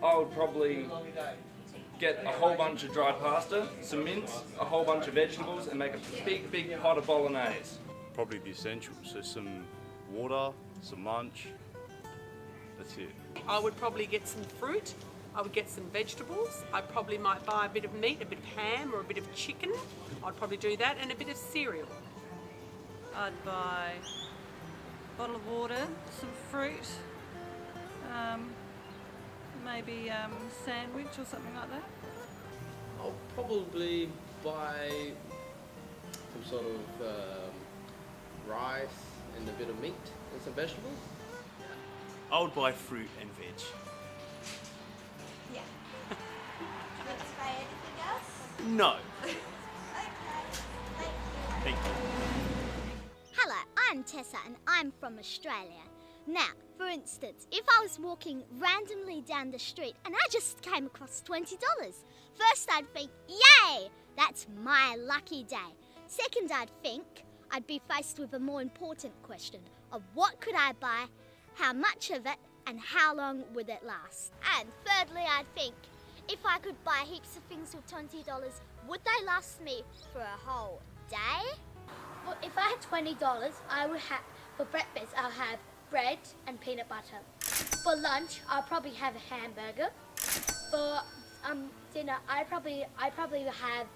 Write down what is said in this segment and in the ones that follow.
I would probably get a whole bunch of dried pasta, some mince, a whole bunch of vegetables, and make a big pot of bolognese. Probably the essentials, so some water, some lunch, that's it. I would probably get some fruit, I would get some vegetables, I probably might buy a bit of meat, a bit of ham or a bit of chicken, I'd probably do that, and a bit of cereal. I'd buy a bottle of water, some fruit, maybe a sandwich or something like that. I'll probably buy some sort of rice and a bit of meat and some vegetables. I would buy fruit and veg. Yeah. Do you want to buy anything else? No. Okay. Thank you. Hello, I'm Tessa and I'm from Australia. Now, for instance, if I was walking randomly down the street and I just came across $20, first I'd think, yay, that's my lucky day. Second, I'd think I'd be faced with a more important question of what could I buy, how much of it, and how long would it last? And thirdly, I'd think, if I could buy heaps of things with $20, would they last me for a whole day? Well, if I had $20, I would have, for breakfast, I'll have bread and peanut butter. For lunch, I'll probably have a hamburger. For dinner, I probably have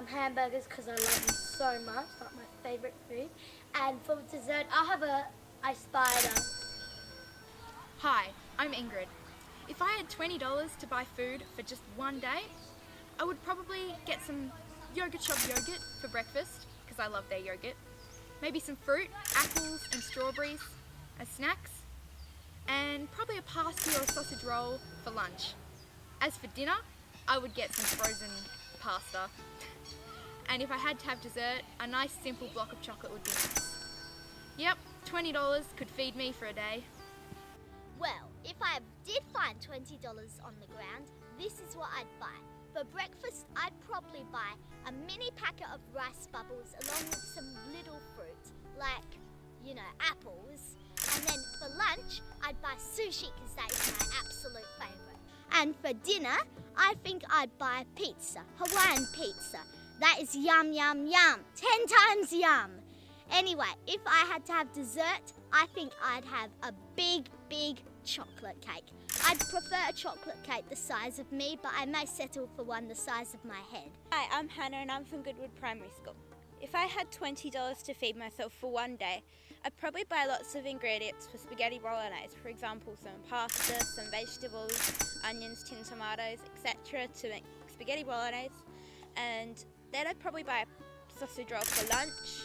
hamburgers because I love them so much, like my favourite food. And for dessert, I'll have a ice spider. Hi, I'm Ingrid. If I had $20 to buy food for just one day, I would probably get some Yogurt Shop yogurt for breakfast, because I love their yogurt. Maybe some fruit, apples and strawberries as snacks, and probably a pasty or a sausage roll for lunch. As for dinner, I would get some frozen pasta. And if I had to have dessert, a nice simple block of chocolate would be nice. Yep, $20 could feed me for a day. Well, if I did find $20 on the ground, this is what I'd buy. For breakfast, I'd probably buy a mini packet of rice bubbles along with some little fruit, like, apples. And then for lunch, I'd buy sushi because that is my absolute favourite. And for dinner, I think I'd buy pizza, Hawaiian pizza. That is yum, yum, yum, 10 times yum. Anyway, if I had to have dessert, I think I'd have a big chocolate cake. I'd prefer a chocolate cake the size of me, but I may settle for one the size of my head. Hi, I'm Hannah and I'm from Goodwood Primary School. If I had $20 to feed myself for one day, I'd probably buy lots of ingredients for spaghetti bolognese. For example, some pasta, some vegetables, onions, tinned tomatoes, etc. to make spaghetti bolognese. And then I'd probably buy a sausage roll for lunch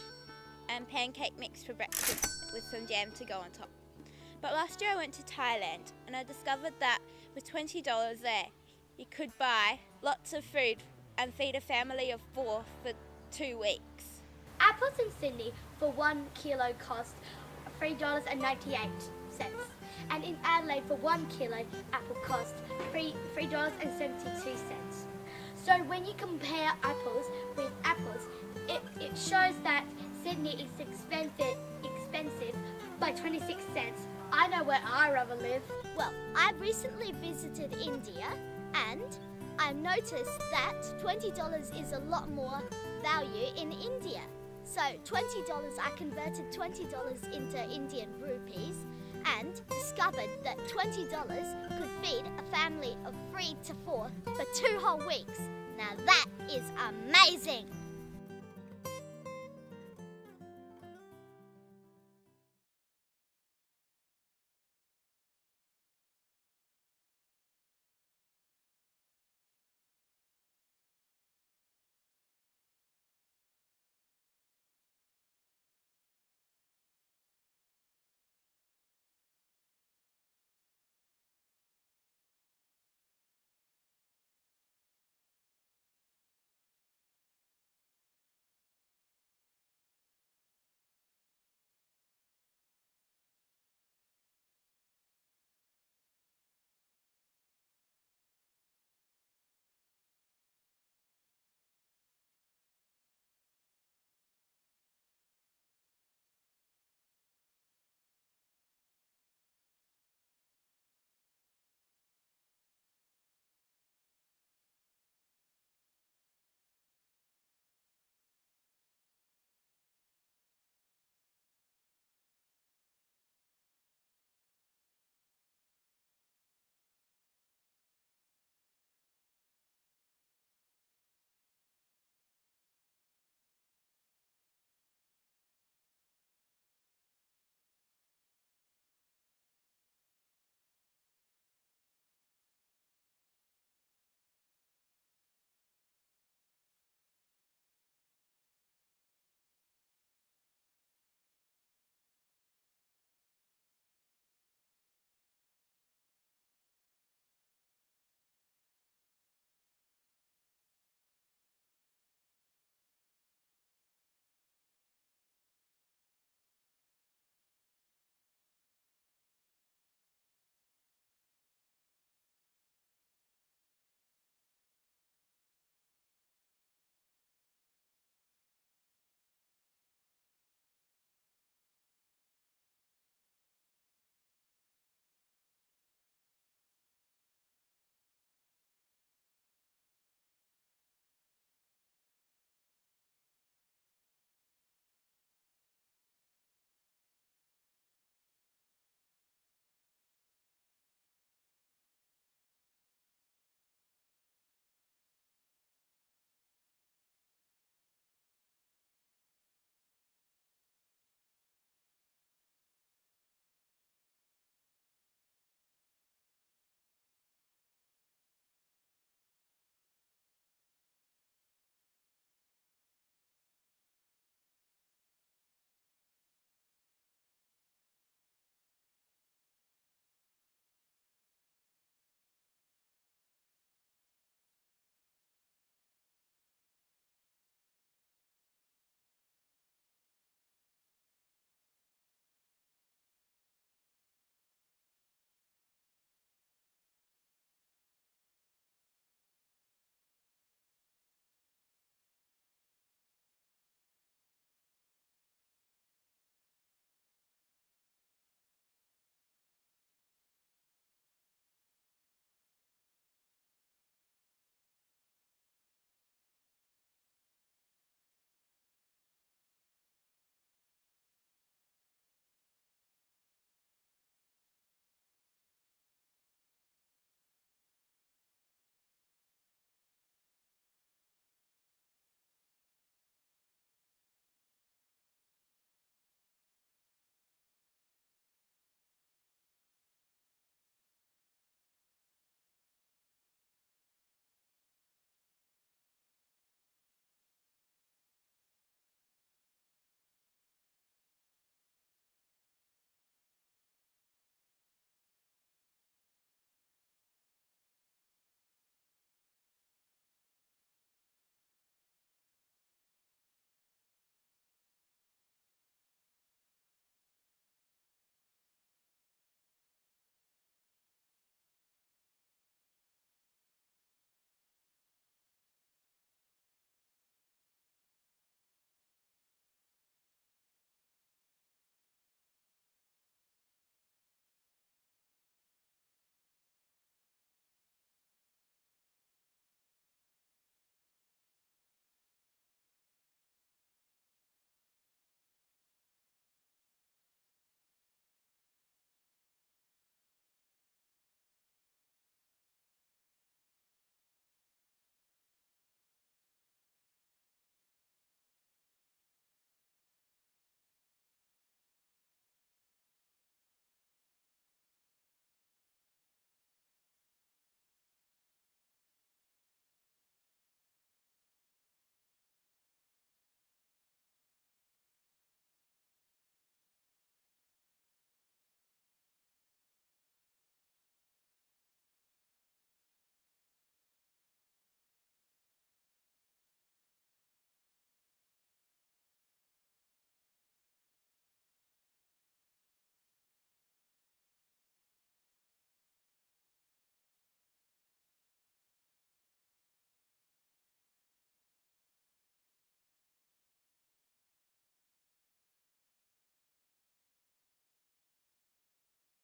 and pancake mix for breakfast with some jam to go on top. But last year I went to Thailand and I discovered that with $20 there, you could buy lots of food and feed a family of 4 for 2 weeks. Apples in Sydney for 1 kilo cost $3.98. And in Adelaide for 1 kilo, apple cost $3.72. So when you compare apples with apples, it shows that Sydney is expensive by 26 cents. I know where I'd rather live. Well, I recently visited India and I noticed that $20 is a lot more value in India. So $20, I converted $20 into Indian rupees and discovered that $20 could feed a family of 3 to 4 for 2 whole weeks. Now that is amazing!